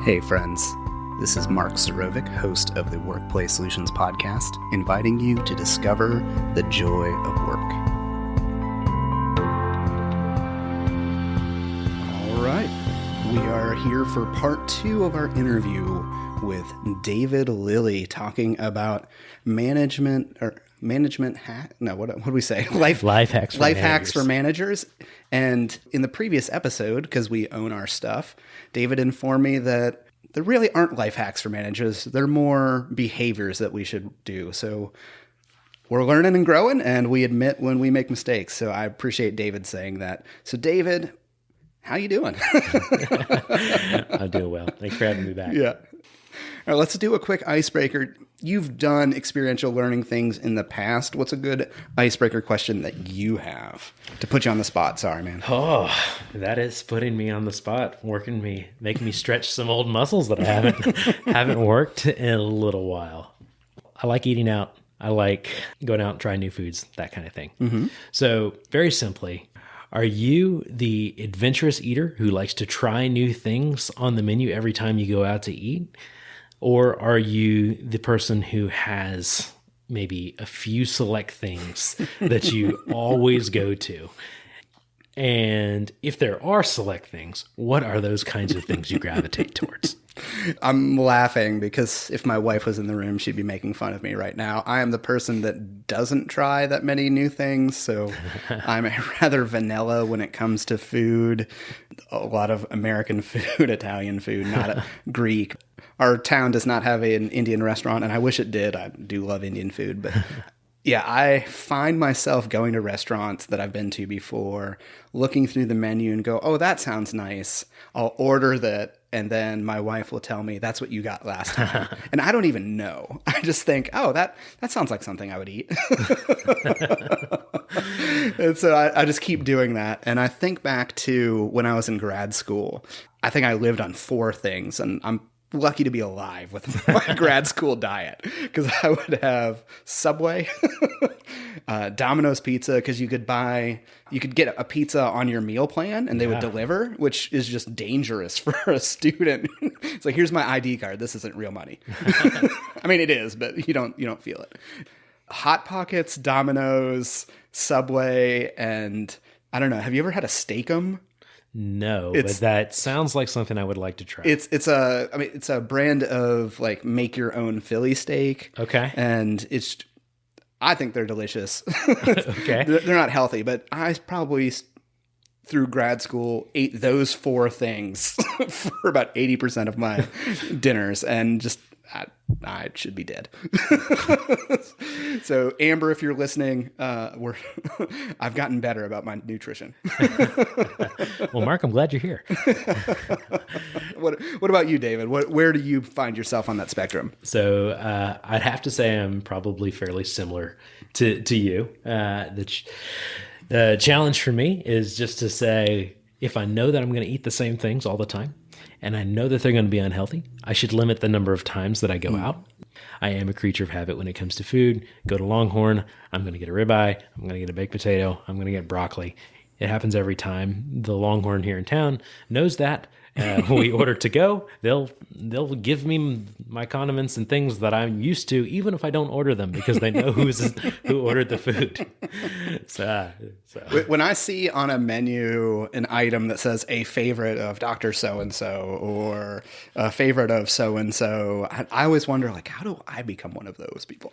Hey friends, this is Mark Suroviec, host of the Workplace Solutions podcast, inviting you to discover the joy of work. All right, we are here for part 2 of our interview with David Lillie, talking about management hack. No, what do we say? Life hacks for managers. And in the previous episode, because we own our stuff, David informed me that there really aren't life hacks for managers. They're more behaviors that we should do. So we're learning and growing, and we admit when we make mistakes. So I appreciate David saying that. So David, how you doing? I'm doing well. Thanks for having me back. Yeah. All right, let's do a quick icebreaker. You've done experiential learning things in the past. What's a good icebreaker question that you have to put you on the spot? Sorry, man. Oh, that is putting me on the spot, making me stretch some old muscles that I haven't worked in a little while. I like eating out. I like going out and trying new foods, that kind of thing. Mm-hmm. So very simply, are you the adventurous eater who likes to try new things on the menu every time you go out to eat? Or are you the person who has maybe a few select things that you always go to? And if there are select things, what are those kinds of things you gravitate towards? I'm laughing because if my wife was in the room, she'd be making fun of me right now. I am the person that doesn't try that many new things, so I'm rather vanilla when it comes to food. A lot of American food, Italian food, not Greek. Our town does not have an Indian restaurant, and I wish it did. I do love Indian food, but yeah, I find myself going to restaurants that I've been to before, looking through the menu and go, oh, that sounds nice. I'll order that. And then my wife will tell me, that's what you got last time. And I don't even know. I just think, oh, that sounds like something I would eat. And so I just keep doing that. And I think back to when I was in grad school. I think I lived on 4 things. And I'm lucky to be alive with my grad school diet, because I would have Subway, Domino's pizza, because you could get a pizza on your meal plan and they would deliver, which is just dangerous for a student. It's like, here's my ID card. This isn't real money. I mean, it is, but you don't feel it. Hot Pockets, Domino's, Subway, and I don't know. Have you ever had a Steak-umm? No, but that sounds like something I would like to try. It's a brand of like make your own Philly steak. Okay. And I think they're delicious. Okay. They're not healthy, but I probably through grad school ate those 4 things for about 80% of my dinners, and just I should be dead. So Amber, if you're listening, I've gotten better about my nutrition. Well, Mark, I'm glad you're here. What about you, David? Where do you find yourself on that spectrum? So I'd have to say I'm probably fairly similar to you. The challenge for me is just to say, if I know that I'm going to eat the same things all the time, and I know that they're going to be unhealthy, I should limit the number of times that I go out. I am a creature of habit when it comes to food. Go to Longhorn, I'm going to get a ribeye, I'm going to get a baked potato, I'm going to get broccoli. It happens every time. The Longhorn here in town knows that. We order to go. They'll give me my condiments and things that I'm used to, even if I don't order them, because they know who ordered the food. So. When I see on a menu an item that says a favorite of Dr. So-and-so or a favorite of so-and-so, I always wonder, like, how do I become one of those people?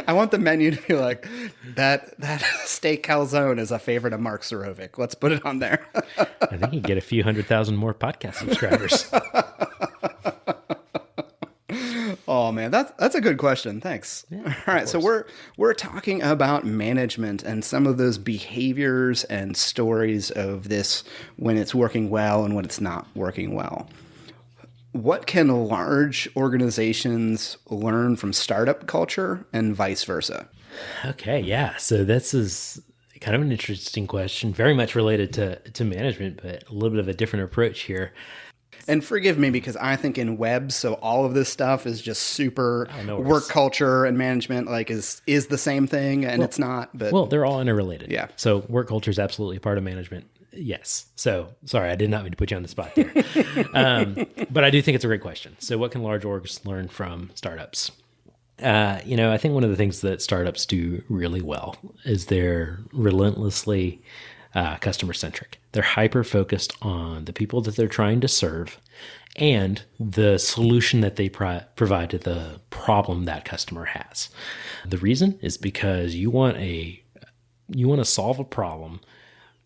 I want the menu to be like, that steak calzone is a favorite of Mark Suroviec. Let's put it on there. I think you get a few 100,000 more podcast subscribers. Oh man, that's a good question. Thanks. Yeah, all right, so we're talking about management and some of those behaviors and stories of this when it's working well and when it's not working well. What can large organizations learn from startup culture and vice versa? Okay, yeah. So this is kind of an interesting question, very much related to management, but a little bit of a different approach here. And forgive me, because I think in web, so all of this stuff is just super work culture and management, like is the same thing, and it's not. But well, they're all interrelated. Yeah. So work culture is absolutely part of management. Yes. So sorry, I did not mean to put you on the spot there. But I do think it's a great question. So what can large orgs learn from startups? I think one of the things that startups do really well is they're relentlessly customer centric. They're hyper focused on the people that they're trying to serve and the solution that they provide to the problem that customer has. The reason is because you want to solve a problem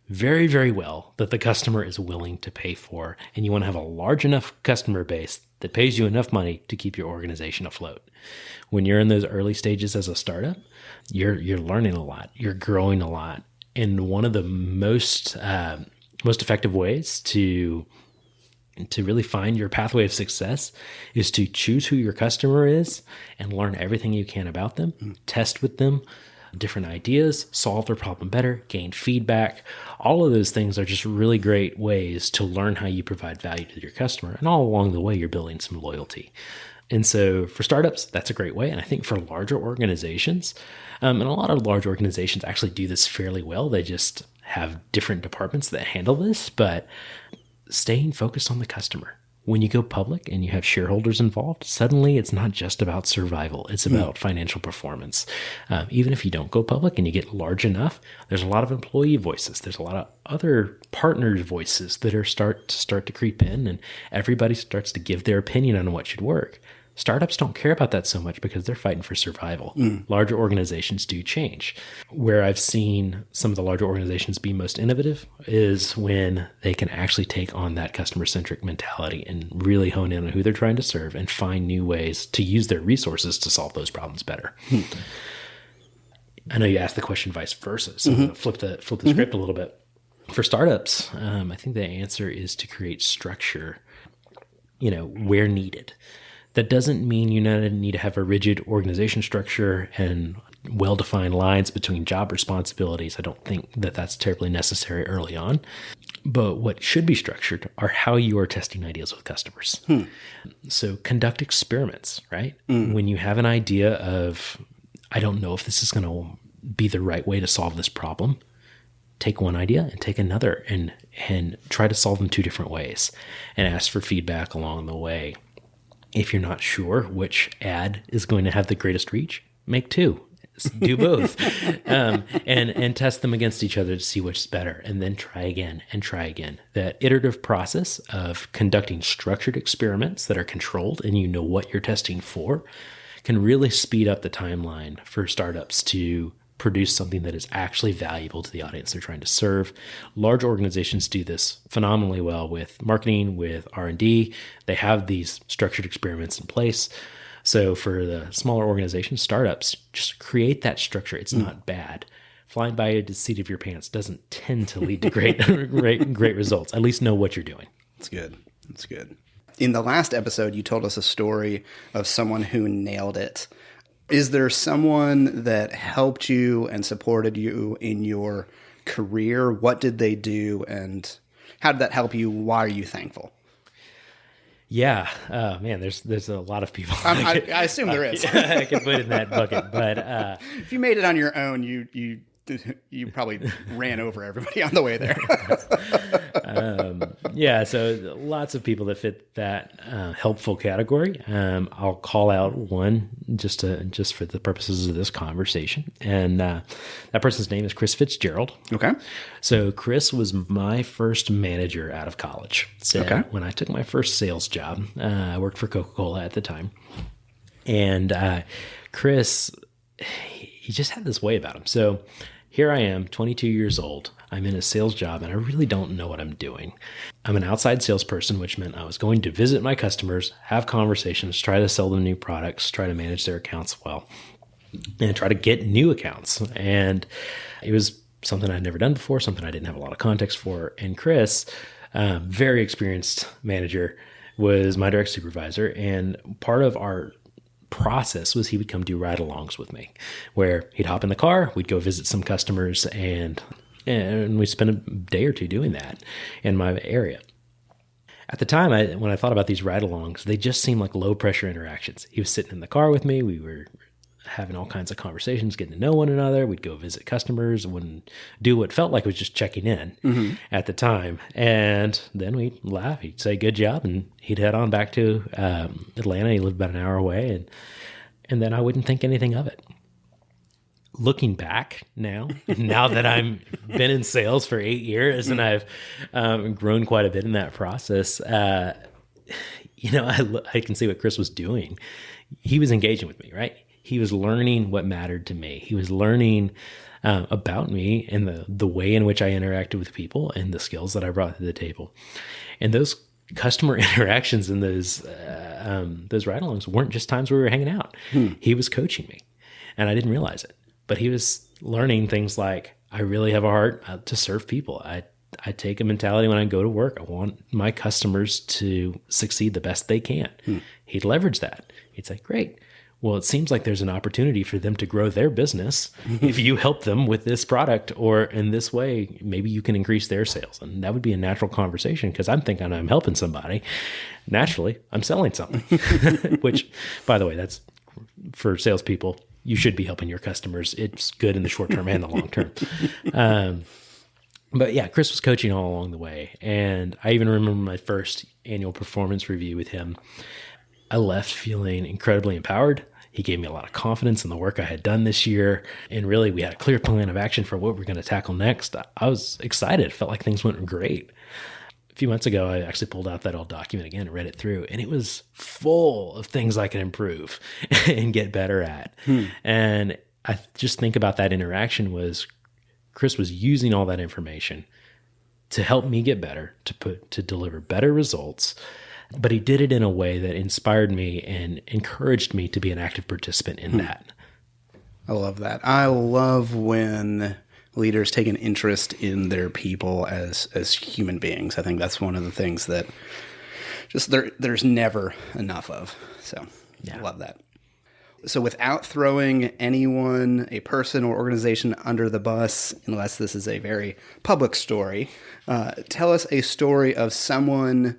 very, very well that the customer is willing to pay for, and you want to have a large enough customer base that pays you enough money to keep your organization afloat. When you're in those early stages as a startup, you're learning a lot, you're growing a lot, and one of the most effective ways to really find your pathway of success is to choose who your customer is and learn everything you can about them, test with them different ideas, solve their problem better, gain feedback. All of those things are just really great ways to learn how you provide value to your customer. And all along the way, you're building some loyalty. And so for startups, that's a great way. And I think for larger organizations, and a lot of large organizations actually do this fairly well. They just have different departments that handle this, but staying focused on the customer. When you go public and you have shareholders involved, suddenly it's not just about survival. It's about financial performance. Even if you don't go public and you get large enough, there's a lot of employee voices. There's a lot of other partners' voices that are start to creep in, and everybody starts to give their opinion on what should work. Startups don't care about that so much because they're fighting for survival. Larger organizations do change. Where I've seen some of the larger organizations be most innovative is when they can actually take on that customer-centric mentality and really hone in on who they're trying to serve and find new ways to use their resources to solve those problems better. I know you asked the question vice versa, so I'm going to flip the script a little bit. For startups, I think the answer is to create structure, where needed. That doesn't mean you need to have a rigid organization structure and well-defined lines between job responsibilities. I don't think that that's terribly necessary early on. But what should be structured are how you are testing ideas with customers. So conduct experiments, right? When you have an idea of, I don't know if this is going to be the right way to solve this problem, take one idea and take another and try to solve them two different ways and ask for feedback along the way. If you're not sure which ad is going to have the greatest reach, make two. Do both. And test them against each other to see which is better, and then try again and try again. That iterative process of conducting structured experiments that are controlled and you know what you're testing for can really speed up the timeline for startups to produce something that is actually valuable to the audience they're trying to serve. Large organizations do this phenomenally well with marketing, with R&D. They have these structured experiments in place. So for the smaller organizations, startups, just create that structure. It's not bad. Flying by the seat of your pants doesn't tend to lead to great results. At least know what you're doing. That's good. That's good. In the last episode, you told us a story of someone who nailed it. Is there someone that helped you and supported you in your career? What did they do, and how did that help you? Why are you thankful? Yeah, man, there's a lot of people. I assume there is. I could put in that bucket, but if you made it on your own, you probably ran over everybody on the way there. Yeah, so lots of people that fit that helpful category. I'll call out one just for the purposes of this conversation, and that person's name is Chris Fitzgerald. Okay. So Chris was my first manager out of college. So when I took my first sales job, I worked for Coca-Cola at the time, and Chris, he just had this way about him. So here I am, 22 years old. I'm in a sales job, and I really don't know what I'm doing. I'm an outside salesperson, which meant I was going to visit my customers, have conversations, try to sell them new products, try to manage their accounts well, and try to get new accounts. And it was something I'd never done before, something I didn't have a lot of context for. And Chris, very experienced manager, was my direct supervisor. And part of our process was he would come do ride-alongs with me, where he'd hop in the car, we'd go visit some customers, and we spent a day or two doing that in my area. At the time, when I thought about these ride-alongs, they just seemed like low-pressure interactions. He was sitting in the car with me. We were having all kinds of conversations, getting to know one another. We'd go visit customers and do what felt like was just checking in at the time. And then we'd laugh. He'd say, good job. And he'd head on back to Atlanta. He lived about an hour away. And then I wouldn't think anything of it. Looking back now that I'm been in sales for 8 years and I've grown quite a bit in that process, I can see what Chris was doing. He was engaging with me, right? He was learning what mattered to me. He was learning about me and the way in which I interacted with people and the skills that I brought to the table. And those customer interactions and those ride-alongs weren't just times we were hanging out. He was coaching me, and I didn't realize it. But he was learning things like, I really have a heart to serve people. I take a mentality when I go to work. I want my customers to succeed the best they can. He'd leverage that. He'd say, great. Well, it seems like there's an opportunity for them to grow their business if you help them with this product, or in this way, maybe you can increase their sales. And that would be a natural conversation because I'm thinking I'm helping somebody. Naturally, I'm selling something, which, by the way, that's for salespeople. You should be helping your customers. It's good in the short term and the long term. But yeah, Chris was coaching all along the way. And I even remember my first annual performance review with him. I left feeling incredibly empowered. He gave me a lot of confidence in the work I had done this year. And really, we had a clear plan of action for what we're going to tackle next. I was excited. It felt like things went great. A few months ago, I actually pulled out that old document again and read it through, and it was full of things I could improve and get better at. And I just think about that interaction was Chris was using all that information to help me get better, to deliver better results. But he did it in a way that inspired me and encouraged me to be an active participant in that. I love that. I love when leaders take an interest in their people as human beings. I think that's one of the things that just there's never enough of. So yeah. I love that. So without throwing anyone, a person or organization under the bus, unless this is a very public story, tell us a story of someone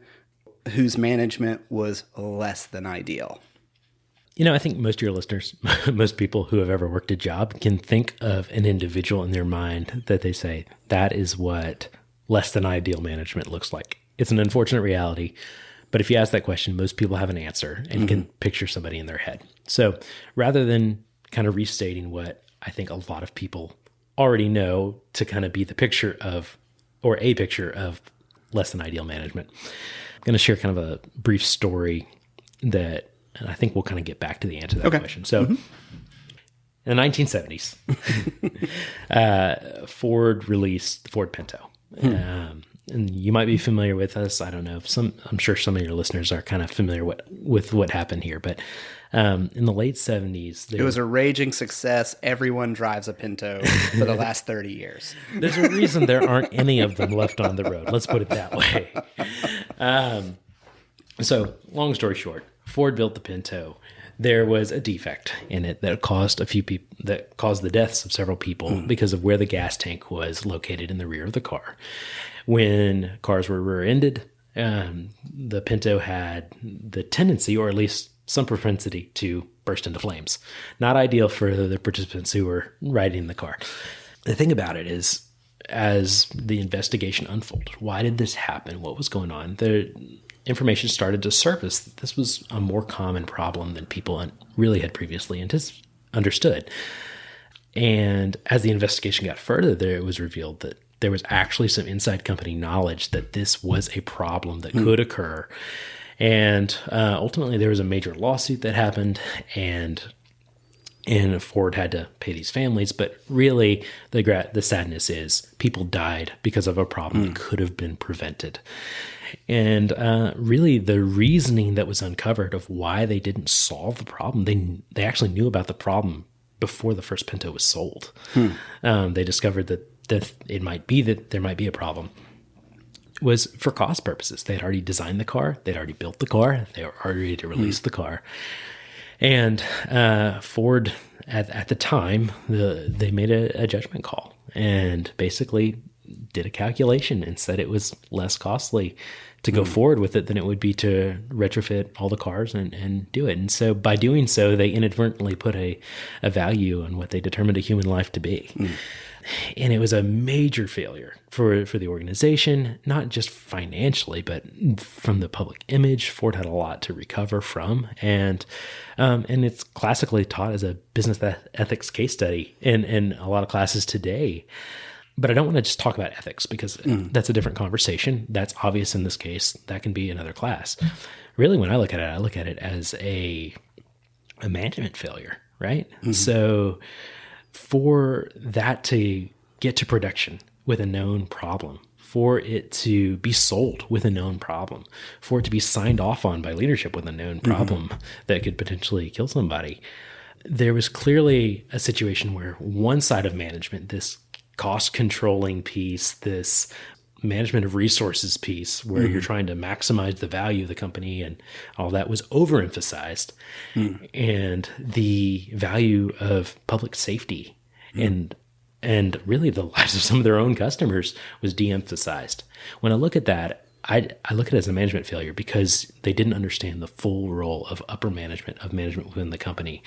whose management was less than ideal. I think most of your listeners, most people who have ever worked a job can think of an individual in their mind that they say, that is what less than ideal management looks like. It's an unfortunate reality, but if you ask that question, most people have an answer and can picture somebody in their head. So rather than kind of restating what I think a lot of people already know to kind of be the picture of, or a picture of less than ideal management, I'm going to share kind of a brief story that, and I think we'll kind of get back to the answer to that question. So in the 1970s, Ford released the Ford Pinto. And you might be familiar with us. I don't know. I'm sure some of your listeners are kind of familiar with what happened here. But in the late 70s... It was a raging success. Everyone drives a Pinto for the last 30 years. There's a reason there aren't any of them left on the road. Let's put it that way. So long story short, Ford built the Pinto. There was a defect in it that caused the deaths of several people because of where the gas tank was located in the rear of the car. When cars were rear-ended, the Pinto had the tendency, or at least some propensity, to burst into flames. Not ideal for the participants who were riding the car. The thing about it is, as the investigation unfolded, why did this happen? What was going on? The information started to surface that this was a more common problem than people really had previously understood. And as the investigation got further, it was revealed that there was actually some inside company knowledge that this was a problem that could occur. And ultimately, there was a major lawsuit that happened, and Ford had to pay these families. But really, the sadness is people died because of a problem that could have been prevented. And really, the reasoning that was uncovered of why they didn't solve the problem, they actually knew about the problem before the first Pinto was sold. They discovered that it might be that there might be a problem, was for cost purposes. They had already designed the car. They'd already built the car. They were already ready to release the car. And Ford, at the time, they made a judgment call and basically did a calculation and said it was less costly to go forward with it than it would be to retrofit all the cars and do it. And so by doing so, they inadvertently put a value on what they determined a human life to be. And it was a major failure for the organization, not just financially, but from the public image. Ford had a lot to recover from. And it's classically taught as a business ethics case study in a lot of classes today. But I don't want to just talk about ethics because that's a different conversation. That's obvious in this case. That can be another class. Really, when I look at it as a management failure, right? So for that to get to production with a known problem, for it to be sold with a known problem, for it to be signed off on by leadership with a known problem that could potentially kill somebody, there was clearly a situation where one side of management, this cost controlling piece, this management of resources piece where you're trying to maximize the value of the company and all that, was overemphasized. And the value of public safety and really the lives of some of their own customers was de-emphasized. When I look at that, I look at it as a management failure because they didn't understand the full role of upper management, of management within the company.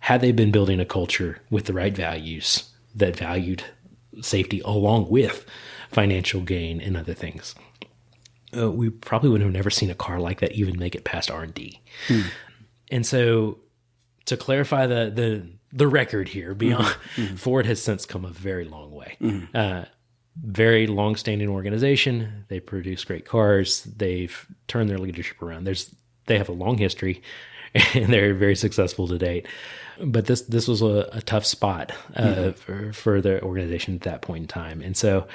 Had they been building a culture with the right values that valued safety along with financial gain and other things, we probably would have never seen a car like that even make it past R&D. And so to clarify the record here, beyond Ford has since come a very long way. Very long-standing organization. They produce great cars. They've turned their leadership around. They have a long history, and they're very successful to date. But this was a tough spot for the organization at that point in time. And so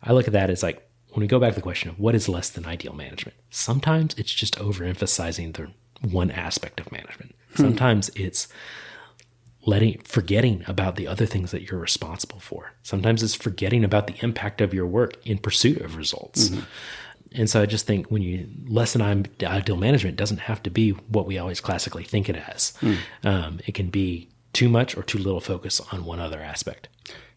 I look at that as like, when we go back to the question of what is less than ideal management, sometimes it's just overemphasizing the one aspect of management. Sometimes it's forgetting about the other things that you're responsible for. Sometimes it's forgetting about the impact of your work in pursuit of results. And so I just think less than ideal management doesn't have to be what we always classically think it as. It can be too much or too little focus on one other aspect.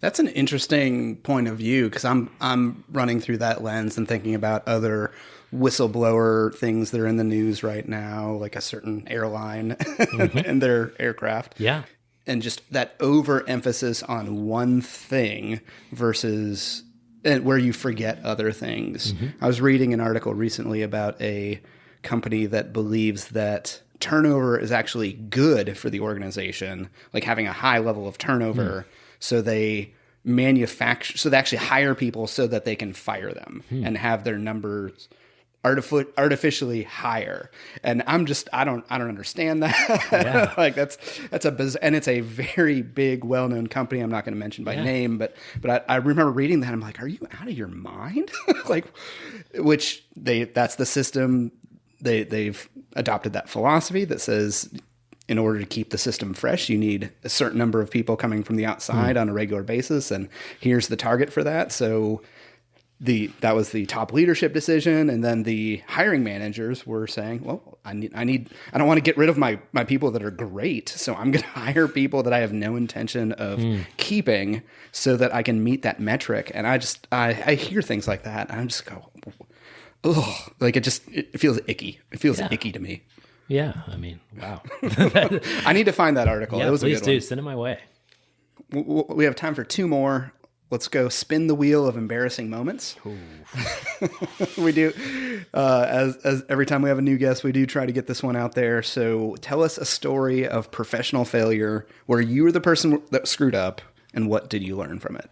That's an interesting point of view because I'm running through that lens and thinking about other whistleblower things that are in the news right now, like a certain airline and their aircraft. Yeah. And just that overemphasis on one thing versus where you forget other things. I was reading an article recently about a company that believes that turnover is actually good for the organization, like having a high level of turnover. So they actually hire people so that they can fire them and have their numbers artificially higher. And I don't understand that. Yeah. Like that's and it's a very big, well-known company. I'm not going to mention by name, but I remember reading that. I'm like, are you out of your mind? Like, that's the system. They've adopted that philosophy that says, in order to keep the system fresh, you need a certain number of people coming from the outside on a regular basis. And here's the target for that. So that was the top leadership decision. And then the hiring managers were saying, well, I don't want to get rid of my people that are great. So I'm going to hire people that I have no intention of keeping so that I can meet that metric. And I hear things like that. And I just go, oh, like it feels icky. It feels icky to me. Yeah. I mean, wow. I need to find that article. Yeah, that was please a good one. Send it my way. We have time for two more. Let's go spin the wheel of embarrassing moments. We do, as every time we have a new guest, we do try to get this one out there. So tell us a story of professional failure where you were the person that screwed up, and what did you learn from it?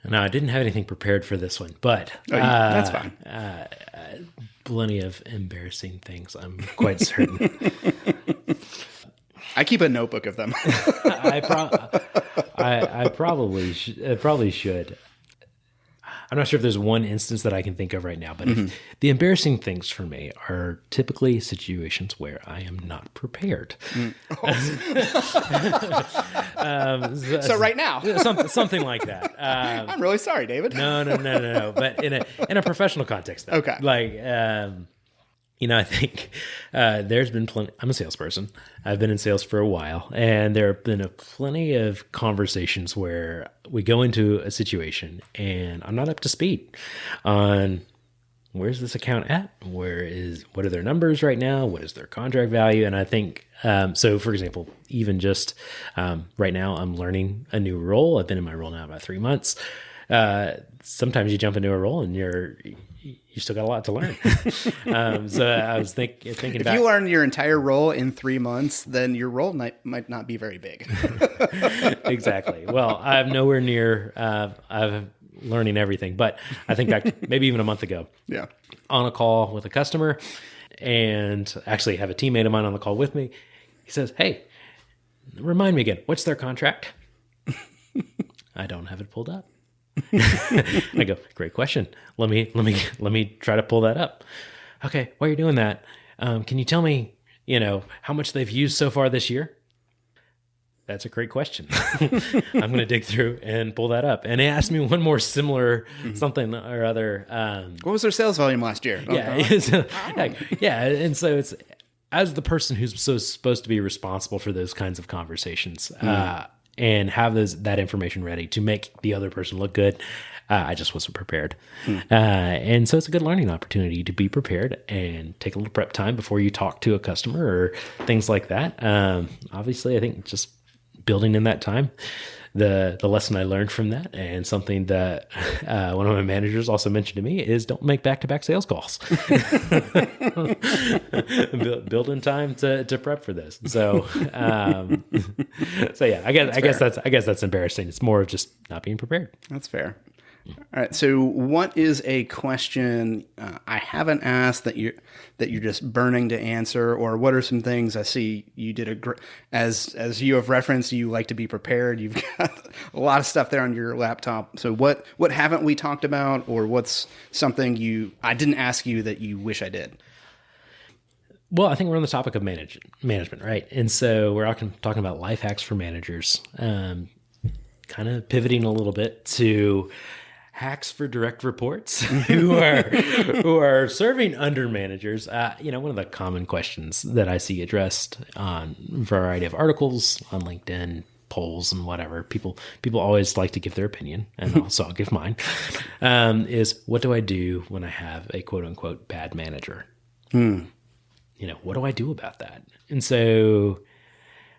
No, I didn't have anything prepared for this one, but that's fine. Plenty of embarrassing things, I'm quite certain. I keep a notebook of them. I probably should. I'm not sure if there's one instance that I can think of right now, but the embarrassing things for me are typically situations where I am not prepared. So right now, something like that. I'm really sorry, David. No. But in a professional context, though. Okay. Like, I think there's been plenty. I'm a salesperson. I've been in sales for a while, and there have been plenty of conversations where we go into a situation and I'm not up to speed on where's this account at? What are their numbers right now? What is their contract value? And I think, so for example, even just right now, I'm learning a new role. I've been in my role now about 3 months. Sometimes you jump into a role and you still got a lot to learn. So I was thinking if about, you learn your entire role in 3 months, then your role might not be very big. Exactly. Well, I'm nowhere near, I'm learning everything, but I think back maybe even a month ago, on a call with a customer, and actually have a teammate of mine on the call with me. He says, "Hey, remind me again, what's their contract?" I don't have it pulled up. I go, "Great question. Let me try to pull that up." "Okay, while you're doing that, can you tell me, how much they've used so far this year?" That's a great question. I'm going to dig through and pull that up. And he asked me one more similar something or other. What was their sales volume last year? Yeah. Yeah. And so it's, as the person who's supposed to be responsible for those kinds of conversations, and have that information ready to make the other person look good, I just wasn't prepared. And so it's a good learning opportunity to be prepared and take a little prep time before you talk to a customer or things like that. Obviously, I think just building in that time, the lesson I learned from that, and something that one of my managers also mentioned to me, is don't make back-to-back sales calls. Build in time to prep for this. So, yeah, I guess that's embarrassing. It's more of just not being prepared. That's fair. All right. So, what is a question I haven't asked that you're just burning to answer, or what are some things I see you did as you have referenced? You like to be prepared. You've got a lot of stuff there on your laptop. So, what haven't we talked about, or what's something I didn't ask you that you wish I did? Well, I think we're on the topic of management, right? And so we're talking about life hacks for managers. Kind of pivoting a little bit to hacks for direct reports who are serving under managers. One of the common questions that I see addressed on a variety of articles on LinkedIn, polls, and whatever, people always like to give their opinion, and also I'll give mine, is what do I do when I have a quote unquote bad manager? What do I do about that? And so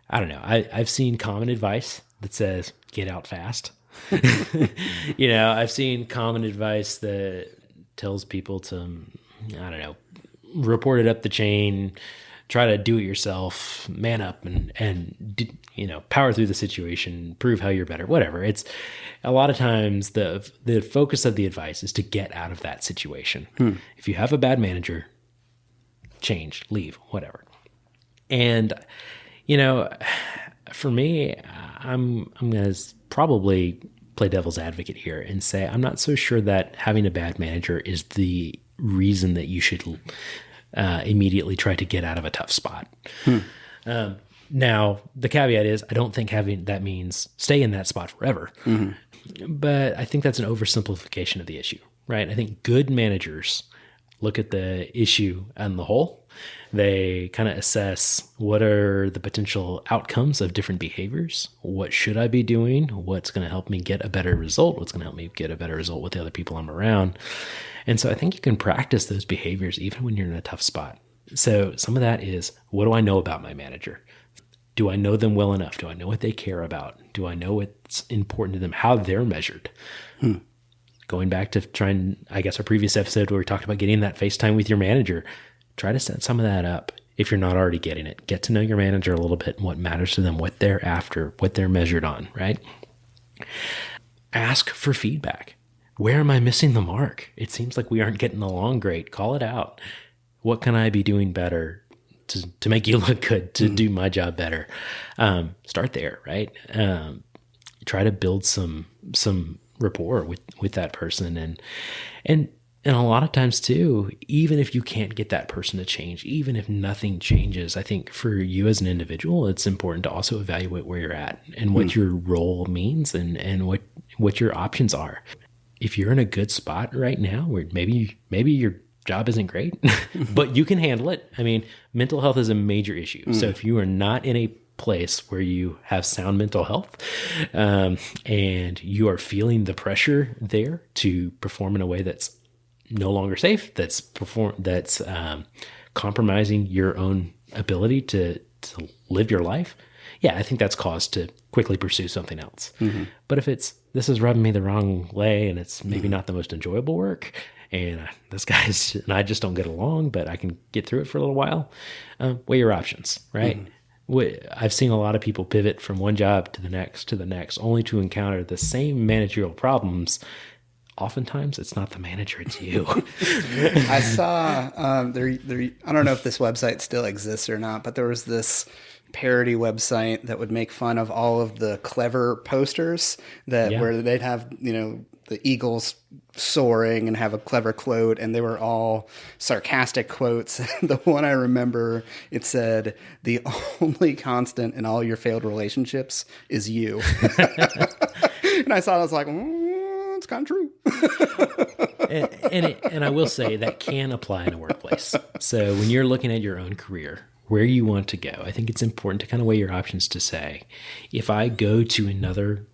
I don't know. I've seen common advice that says get out fast. I've seen common advice that tells people to, report it up the chain, try to do it yourself, man up and power through the situation, prove how you're better, whatever. It's a lot of times the focus of the advice is to get out of that situation. If you have a bad manager, change, leave, whatever. And, for me, I'm going to probably play devil's advocate here and say I'm not so sure that having a bad manager is the reason that you should immediately try to get out of a tough spot. Now, the caveat is I don't think having that means stay in that spot forever. But I think that's an oversimplification of the issue, right? I think good managers look at the issue on the whole. They kind of assess what are the potential outcomes of different behaviors. What should I be doing? What's going to help me get a better result? What's going to help me get a better result with the other people I'm around? And so I think you can practice those behaviors even when you're in a tough spot. So some of that is, what do I know about my manager? Do I know them well enough? Do I know what they care about? Do I know what's important to them, how they're measured? Going back to our previous episode where we talked about getting that FaceTime with your manager, try to set some of that up if you're not already getting it. Get to know your manager a little bit and what matters to them, what they're after, what they're measured on, right? Ask for feedback. Where am I missing the mark? It seems like we aren't getting along great. Call it out. What can I be doing better to make you look good, to do my job better? Start there, right? Try to build some rapport with that person. And a lot of times too, even if you can't get that person to change, even if nothing changes, I think for you as an individual, it's important to also evaluate where you're at and what your role means and what your options are. If you're in a good spot right now, where maybe you're job isn't great, but you can handle it. I mean, mental health is a major issue. So if you are not in a place where you have sound mental health, and you are feeling the pressure there to perform in a way that's no longer safe, that's compromising your own ability to live your life, yeah, I think that's cause to quickly pursue something else. But if this is rubbing me the wrong way and it's maybe not the most enjoyable work, and this guy's and I just don't get along, but I can get through it for a little while, weigh your options, right? I've seen a lot of people pivot from one job to the next, only to encounter the same managerial problems. Oftentimes, it's not the manager, it's you. I saw there. I don't know if this website still exists or not, but there was this parody website that would make fun of all of the clever posters where they'd have, the eagles soaring and have a clever quote, and they were all sarcastic quotes. The one I remember, it said, "The only constant in all your failed relationships is you." And I saw it, I was like, it's kind of true. and I will say that can apply in a workplace. So when you're looking at your own career, where you want to go, I think it's important to kind of weigh your options to say, if I go to another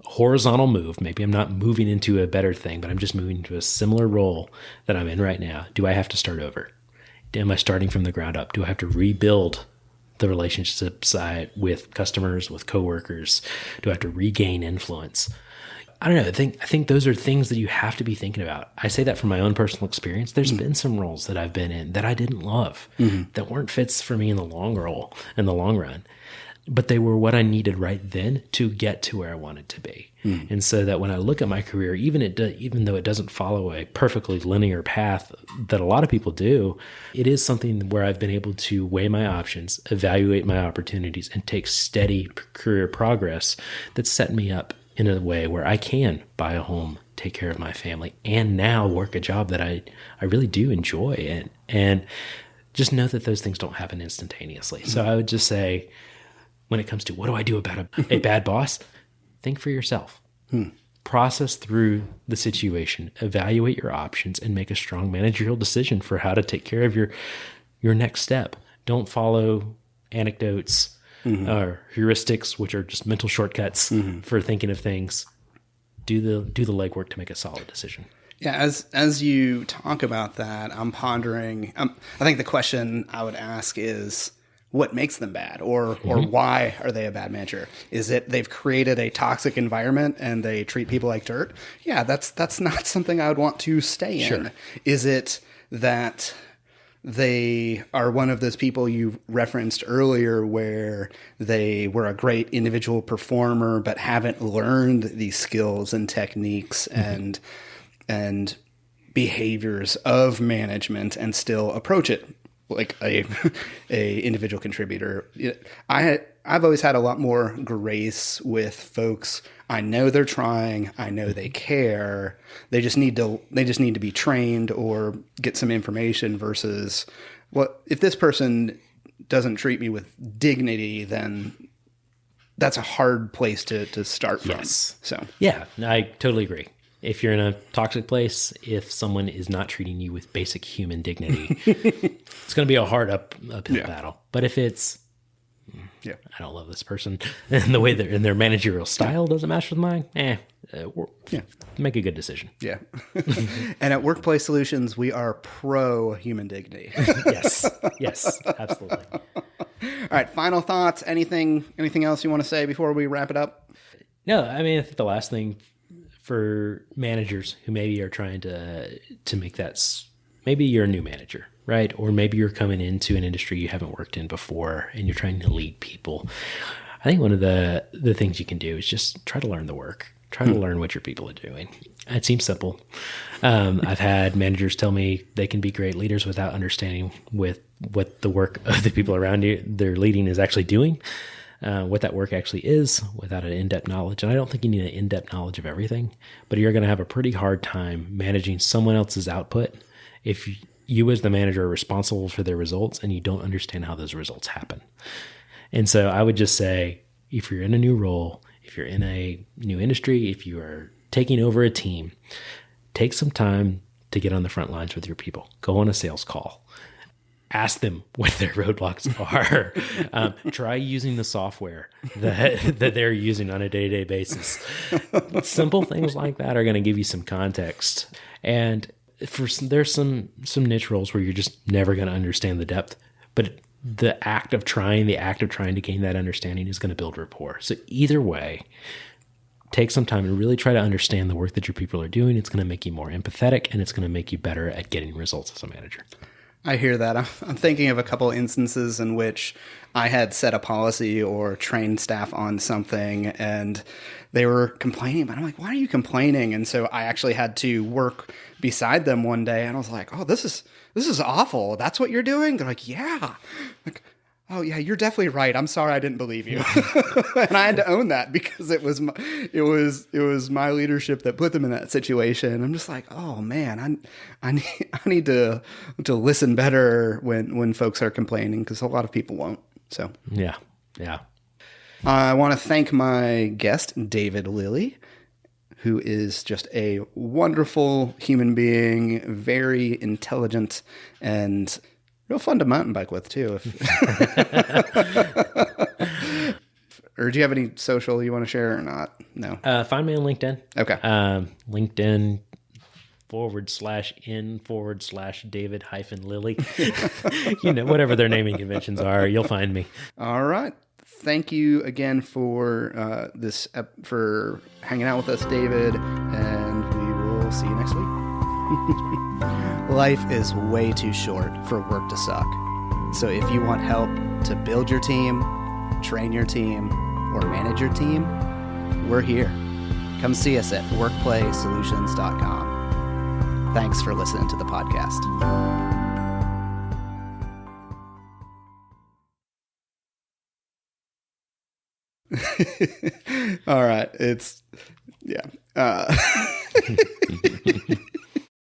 horizontal move, maybe I'm not moving into a better thing, but I'm just moving into a similar role that I'm in right now, do I have to start over? Am I starting from the ground up? Do I have to rebuild the relationship side with customers, with coworkers? Do I have to regain influence? I don't know. I think those are things that you have to be thinking about. I say that from my own personal experience. There's been some roles that I've been in that I didn't love, that weren't fits for me in the long run, but they were what I needed right then to get to where I wanted to be. And so that when I look at my career, even though it doesn't follow a perfectly linear path that a lot of people do, it is something where I've been able to weigh my options, evaluate my opportunities, and take steady career progress that's set me up in a way where I can buy a home, take care of my family, and now work a job that I really do enjoy. And just know that those things don't happen instantaneously. So I would just say, when it comes to what do I do about a bad boss, think for yourself. Process through the situation, evaluate your options, and make a strong managerial decision for how to take care of your next step. Don't follow anecdotes or heuristics, which are just mental shortcuts for thinking of things. Do the legwork to make a solid decision. Yeah, as you talk about that, I'm pondering. I think the question I would ask is, what makes them bad, or why are they a bad manager? Is it they've created a toxic environment and they treat people like dirt? Yeah, that's not something I would want to stay in. Is it that they are one of those people you referenced earlier where they were a great individual performer but haven't learned these skills and techniques and behaviors of management and still approach it like a individual contributor? I've always had a lot more grace with folks. I know they're trying. I know they care. They just need to be trained or get some information versus if this person doesn't treat me with dignity, then that's a hard place to start from. Yes. So yeah, I totally agree. If you're in a toxic place, if someone is not treating you with basic human dignity, it's going to be a hard uphill battle. But if it's, I don't love this person, and the way and their managerial style doesn't match with mine, make a good decision. Yeah. And at Workplace Solutions, we are pro human dignity. Yes, absolutely. All right, final thoughts. Anything else you want to say before we wrap it up? No, I mean, I think the last thing for managers who maybe are trying to make that, maybe you're a new manager, right? Or maybe you're coming into an industry you haven't worked in before and you're trying to lead people. I think one of the things you can do is just try to learn the work. Try to learn what your people are doing. It seems simple. I've had managers tell me they can be great leaders without understanding what the work of the people around you they're leading is actually doing. What that work actually is without an in-depth knowledge. And I don't think you need an in-depth knowledge of everything, but you're going to have a pretty hard time managing someone else's output if you as the manager are responsible for their results and you don't understand how those results happen. And so I would just say, if you're in a new role, if you're in a new industry, if you are taking over a team, take some time to get on the front lines with your people. Go on a sales call. Ask them what their roadblocks are. Try using the software that they're using on a day-to-day basis. Simple things like that are going to give you some context. And there's some niche roles where you're just never going to understand the depth. But the act of trying to gain that understanding is going to build rapport. So either way, take some time and really try to understand the work that your people are doing. It's going to make you more empathetic, and it's going to make you better at getting results as a manager. I hear that. I'm thinking of a couple instances in which I had set a policy or trained staff on something and they were complaining, but I'm like, why are you complaining? And so I actually had to work beside them one day and I was like, oh, this is awful. That's what you're doing? They're like, yeah. Like, oh yeah, you're definitely right. I'm sorry I didn't believe you. And I had to own that because it was my leadership that put them in that situation. I'm just like, oh man, I need to listen better when folks are complaining, because a lot of people won't. So yeah. I want to thank my guest, David Lillie, who is just a wonderful human being, very intelligent, and real fun to mountain bike with, too. Or do you have any social you want to share or not? No. Find me on LinkedIn. Okay. LinkedIn /in/David-Lillie. Whatever their naming conventions are, you'll find me. All right. Thank you again for for hanging out with us, David, and we will see you next week. Life is way too short for work to suck. So if you want help to build your team, train your team, or manage your team, we're here. Come see us at workplaysolutions.com. Thanks for listening to the podcast. All right.